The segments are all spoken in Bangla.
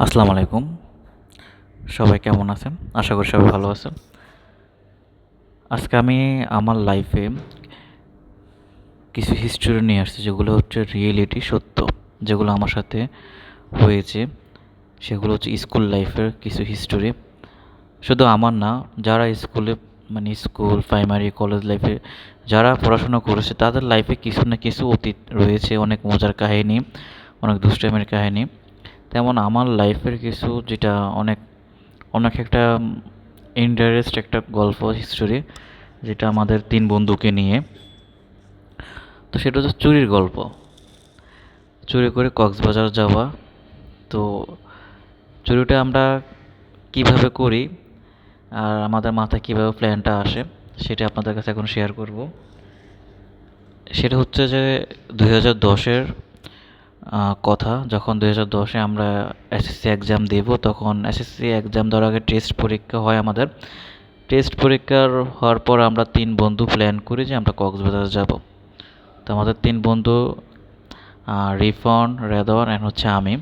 আসসালামু আলাইকুম। সবাই কেমন আছেন? আশা করি সবাই ভালো আছেন। আজকে আমি আমার লাইফে কিছু হিস্টোরি নিয়ে আসছি, যেগুলো হচ্ছে রিয়েলিটি সত্য, যেগুলো আমার সাথে হয়েছে। সেগুলো হচ্ছে স্কুল লাইফের কিছু হিস্টোরি। শুধু আমার না, যারা স্কুলে স্কুল, প্রাইমারি, কলেজ লাইফে যারা পড়াশোনা করেছে তাদের লাইফে কিছু না কিছু অতীত রয়েছে, অনেক মজার কাহিনী, অনেক দুষ্টামির কাহিনী। তেমন আমার লাইফের কিছু যেটা অনেক অনেক একটা ইন্টারেস্ট একটা গল্প হিস্টোরি, যেটা আমাদের তিন বন্ধুকে নিয়ে। তো সেটা হচ্ছে চুরির গল্প। চুরি করে কক্সবাজার যাওয়া। তো চুরিটা আমরা কিভাবে করি আর আমাদের মাথায় কিভাবে প্ল্যানটা আসে, সেটা আপনাদের কাছে এখন শেয়ার করব। সেটা হচ্ছে যে 2010-এর কথা। যখন 2010-এ আমরা এসএসসি এক্সাম দেব, তখন এসএসসি এক্সাম দেওয়ার আগে টেস্ট পরীক্ষা হয় আমাদের। টেস্ট পরীক্ষার হওয়ার পর আমরা তিন বন্ধু প্ল্যান করি যে আমরা কক্সবাজার যাব। তো আমাদের তিন বন্ধু, রিফন, রেদন অ্যান্ড হচ্ছে আমি।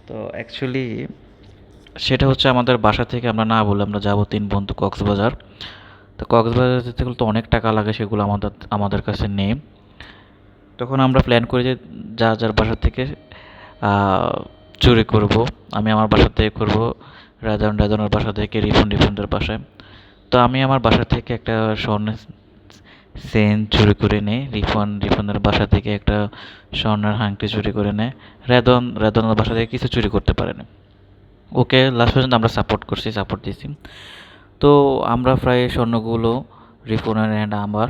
তো অ্যাকচুয়ালি সেটা হচ্ছে আমাদের বাসা থেকে আমরা না বলে আমরা যাব তিন বন্ধু কক্সবাজার। তো কক্সবাজার যেতে গেলে তো অনেক টাকা লাগে, সেগুলো আমাদের আমাদের কাছে নেই। তখন আমরা প্ল্যান করি যে যার যার বাসা থেকে চুরি করব। আমি আমার বাসা থেকে করব, রেদনের বাসা থেকে, রিফনদের বাসায়। তো আমি আমার বাসা থেকে একটা স্বর্ণের চেন চুরি করে নেই। রিফনের বাসা থেকে একটা স্বর্ণের আংটি চুরি করে নেয়। রেদনের বাসা থেকে কিছু চুরি করতে পারেনি। ওকে লাস্ট পর্যন্ত আমরা সাপোর্ট দিয়েছি। তো আমরা প্রায় স্বর্ণগুলো রিফনের অ্যান্ড আমার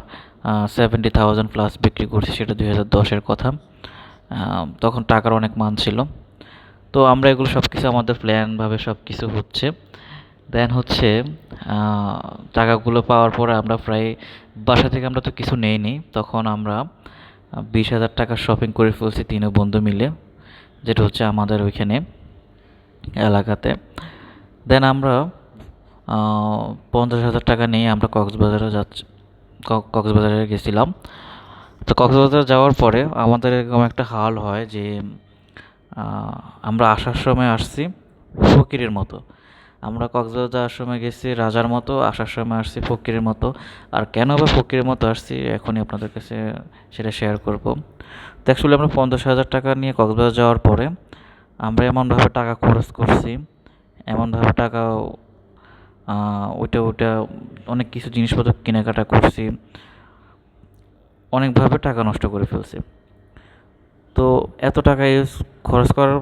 70,000 প্লাস বিক্রি করছি। সেটা 2010-এর কথা। তখন টাকার অনেক মান ছিল। তো আমরা এগুলো সব কিছু আমাদের প্ল্যানভাবে সব কিছু হচ্ছে। দেন হচ্ছে টাকাগুলো পাওয়ার পরে আমরা প্রায় বাসা থেকে আমরা তো কিছু নেইনি, তখন আমরা 20,000 টাকার শপিং করে ফেলছি তিনও বন্ধু মিলে, যেটা হচ্ছে আমাদের ওইখানে এলাকাতে। দেন আমরা 50,000 টাকা নিয়ে আমরা কক্সবাজারে গেছিলাম। তো কক্সবাজার যাওয়ার পরে আমাদের এরকম একটা হাল হয় যে আমরা আসার সময় আসছি ফকিরের মতো। আমরা কক্সবাজার যাওয়ার সময় গেছি রাজার মতো, আসার সময় আসছি ফকিরের মতো। আর কেন বা ফকিরের মতো আসছি এখনই আপনাদের কাছে সেটা শেয়ার করব। তো অ্যাকচুয়ালি আমরা 50,000 টাকা নিয়ে কক্সবাজার যাওয়ার পরে আমরা এমনভাবে টাকা খরচ করছি, এমনভাবে টাকা ওইটা অনেক কিছু জিনিসপত্র কেনাকাটা করছি, অনেকভাবে টাকা নষ্ট করে ফেলছি। তো এত টাকা খরচ করার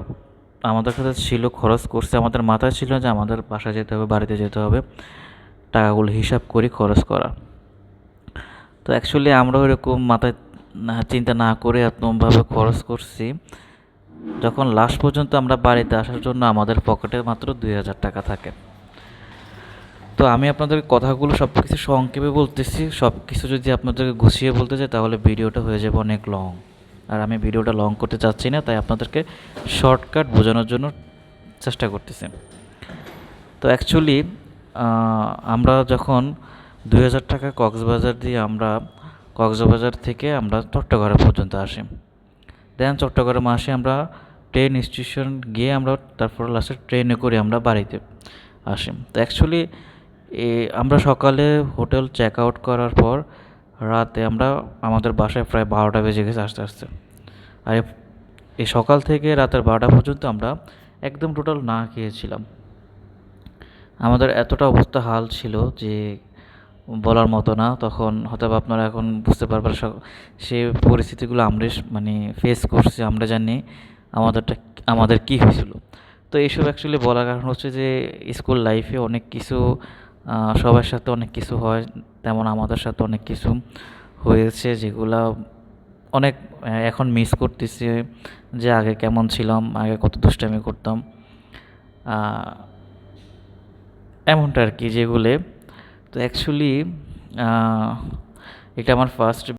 আমাদের কাছে ছিল, খরচ করছে, আমাদের মাথায় ছিল যে আমাদের বাসায় যেতে হবে, বাড়িতে যেতে হবে, টাকাগুলো হিসাব করে খরচ করা। তো অ্যাকচুয়ালি আমরা ওইরকম মাথায় চিন্তা না করে এতভাবে খরচ করছি, যখন লাস্ট পর্যন্ত আমরা বাড়িতে আসার জন্য আমাদের পকেটে মাত্র 2,000 টাকা থাকে। তো আমি আপনাদের কথাগুলো সব কিছু সংক্ষেপে বলতেছি। সব কিছু যদি আপনাদেরকে গুছিয়ে বলতে চাই তাহলে ভিডিওটা হয়ে যাবে অনেক লং, আর আমি ভিডিওটা লং করতে চাচ্ছি না, তাই আপনাদেরকে শর্টকাট বোঝানোর জন্য চেষ্টা করতেছি। তো অ্যাকচুয়ালি আমরা যখন 2,000 টাকা কক্সবাজার দিয়ে আমরা কক্সবাজার থেকে আমরা চট্টগ্রাম পর্যন্ত আসি। দেন চট্টগ্রাম আসি আমরা ট্রেন স্টেশন গিয়ে আমরা তারপর লাস্টে ট্রেনে করে আমরা বাড়িতে আসি। তো অ্যাকচুয়ালি আমরা সকালে হোটেল চেক আউট করার পর রাতে আমরা আমাদের বাসায় প্রায় 12টা বেজে গেছে আস্তে আস্তে। আর এই সকাল থেকে রাতের 12টা পর্যন্ত আমরা একদম টোটাল না খেয়েছিলাম। আমাদের এতটা অবস্থা হাল ছিল যে বলার মতো না। তখন হয়তো আপনারা এখন বুঝতে পারবেন সে পরিস্থিতিগুলো আমরা ফেস করছি, আমরা জানি আমাদের কী হয়েছিল। তো এইসব অ্যাকচুয়ালি বলার কারণ হচ্ছে যে স্কুল লাইফে অনেক কিছু সবার সাথে অনেক কিছু হয়, তেমন আমাদের সাথে অনেক কিছু হয়েছে যেগুলা অনেক এখন মিস করতেছি, যে আগে কেমন ছিলাম, আগে কত দুষ্টামি করতাম, এমনটা আর কি যেগুলো। তো অ্যাকচুয়ালি এটা আমার ফার্স্ট